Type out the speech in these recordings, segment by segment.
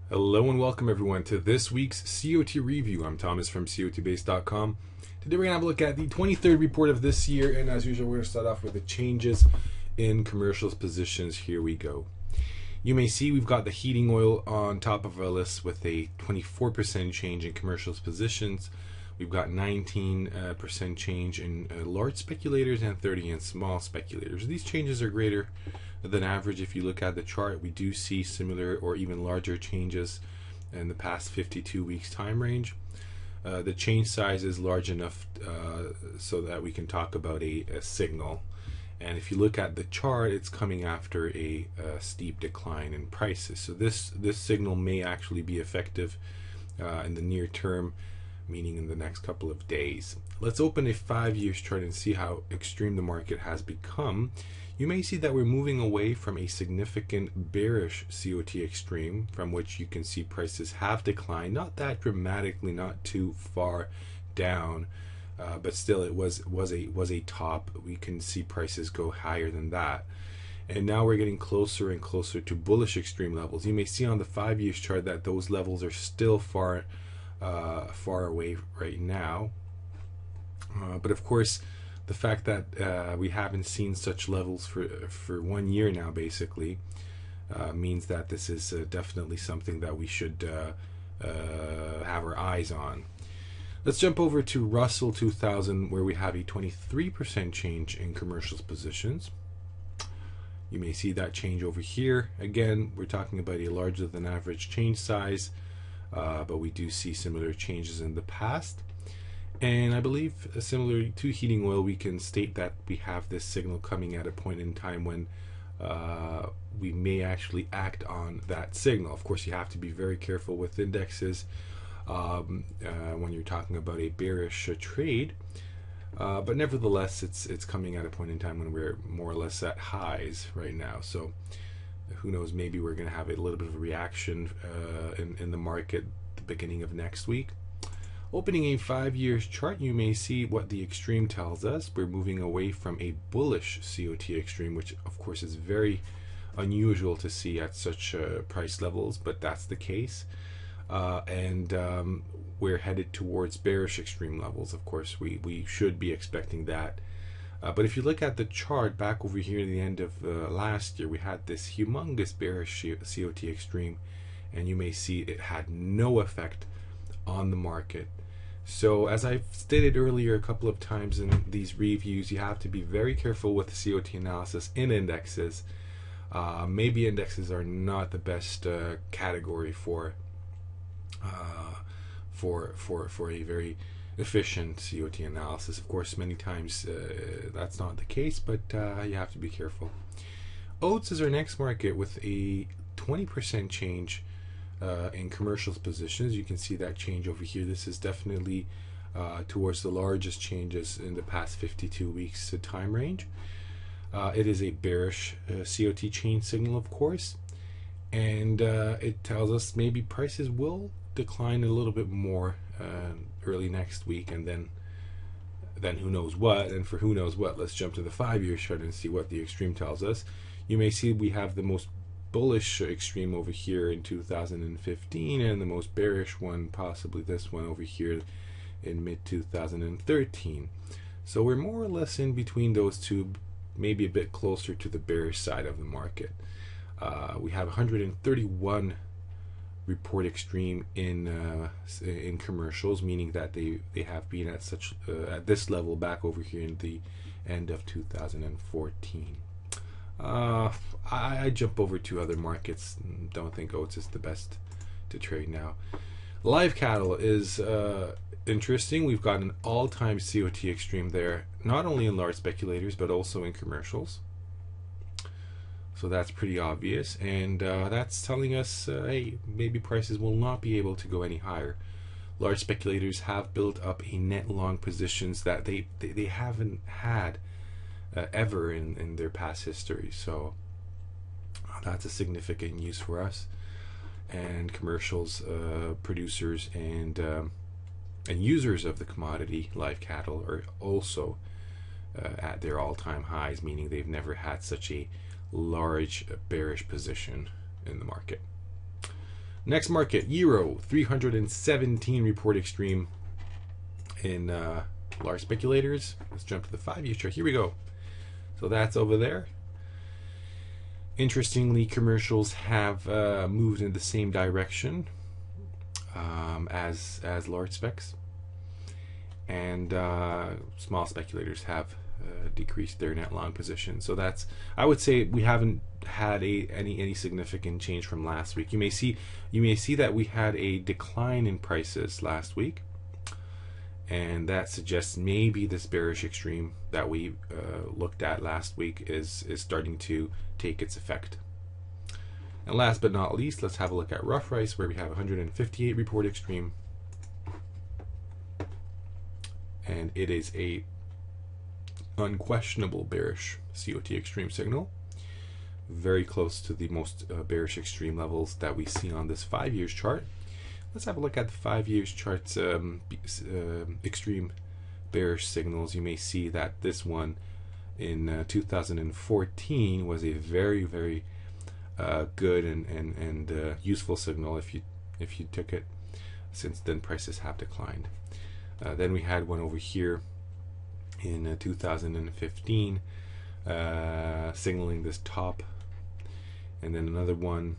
Hello and welcome everyone to this week's COT review. I'm Thomas from COTbase.com. Today we're going to have a look at the 23rd report of this year, and as usual we're going to start off with the changes in commercials positions. Here we go. You may see we've got the heating oil on top of our list with a 24% change in commercials positions. We've got 19% change in large speculators and 30 in small speculators. These changes are greater than average. If you look at the chart, we do see similar or even larger changes in the past 52 weeks time range. The change size is large enough so that we can talk about a signal. And if you look at the chart, it's coming after a steep decline in prices. So this signal may actually be effective in the near term, meaning in the next couple of days. Let's open a 5-year chart and see how extreme the market has become. You may see that we're moving away from a significant bearish COT extreme, from which you can see prices have declined, not that dramatically, not too far down, but still it was a top. We can see prices go higher than that. And now we're getting closer and closer to bullish extreme levels. You may see on the 5-year chart that those levels are still far away right now, but of course the fact that we haven't seen such levels for 1 year now basically means that this is definitely something that we should have our eyes on. Let's jump over to Russell 2000, where we have a 23% change in commercials positions. You may see that change over here. Again, we're talking about a larger than average change size, but we do see similar changes in the past. And I believe similar to heating oil, we can state that we have this signal coming at a point in time when we may actually act on that signal. Of course, you have to be very careful with indexes when you're talking about a bearish trade, but nevertheless it's coming at a point in time when we're more or less at highs right now. So who knows, maybe we're going to have a little bit of a reaction in the market at the beginning of next week. Opening a 5-year chart, you may see what the extreme tells us. We're moving away from a bullish COT extreme, which of course is very unusual to see at such price levels, but that's the case. And we're headed towards bearish extreme levels. Of course, we should be expecting that. But if you look at the chart back over here at the end of last year, we had this humongous bearish COT extreme, and you may see it had no effect on the market. So as I've stated earlier a couple of times in these reviews, you have to be very careful with the COT analysis in indexes. Maybe indexes are not the best category for a very efficient COT analysis. Of course, many times that's not the case, but you have to be careful. Oats is our next market with a 20% change in commercials positions. You can see that change over here. This is definitely towards the largest changes in the past 52 weeks time range. It is a bearish COT change signal, of course, and it tells us maybe prices will decline a little bit more early next week, and then who knows what. And for who knows what, let's jump to the 5-year chart and see what the extreme tells us. You may see we have the most bullish extreme over here in 2015, and the most bearish one, possibly this one over here, in mid 2013. So we're more or less in between those two, maybe a bit closer to the bearish side of the market. We have 131 report extreme in commercials, meaning that they have been at such at this level back over here in the end of 2014. I jump over to other markets. Don't think Oats is the best to trade now. Live cattle is interesting. We've got an all-time COT extreme there, not only in large speculators but also in commercials. So that's pretty obvious, and that's telling us hey, maybe prices will not be able to go any higher. Large speculators have built up a net long positions that they haven't had ever in their past history. So that's a significant news for us. And commercials producers and users of the commodity live cattle are also at their all-time highs, meaning they've never had such a large bearish position in the market. Next market, Euro 317 report extreme in large speculators. Let's jump to the 5-year chart. Here we go. So that's over there. Interestingly, commercials have moved in the same direction as large specs, and small speculators have decreased their net long position. So that's, I would say, we haven't had any significant change from last week. You may see that we had a decline in prices last week, and that suggests maybe this bearish extreme that we looked at last week is starting to take its effect. And last but not least, let's have a look at rough price, where we have 158 report extreme, and it is a unquestionable bearish COT extreme signal, very close to the most bearish extreme levels that we see on this 5 years chart. Let's have a look at the 5 years chart's extreme bearish signals. You may see that this one in 2014 was a very good and useful signal if you took it. Since then, prices have declined. Then we had one over here in 2015 signaling this top, and then another one,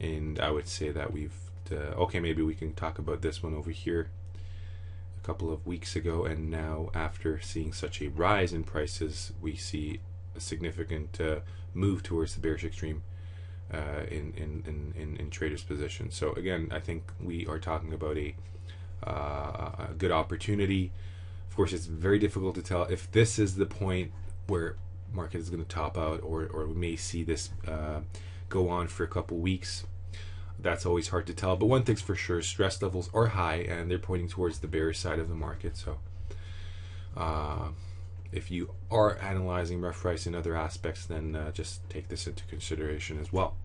and I would say that we've okay, maybe we can talk about this one over here a couple of weeks ago, and now after seeing such a rise in prices, we see a significant move towards the bearish extreme in traders' positions. So again, I think we are talking about a good opportunity. Of course, it's very difficult to tell if this is the point where market is going to top out, or we may see this go on for a couple weeks. That's always hard to tell, but one thing's for sure, stress levels are high and they're pointing towards the bearish side of the market. So if you are analyzing rough price in other aspects, then just take this into consideration as well.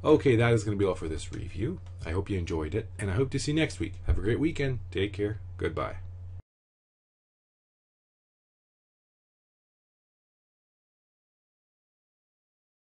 Okay, that is going to be all for this review. I hope you enjoyed it, and I hope to see you next week. Have a great weekend. Take care. Goodbye.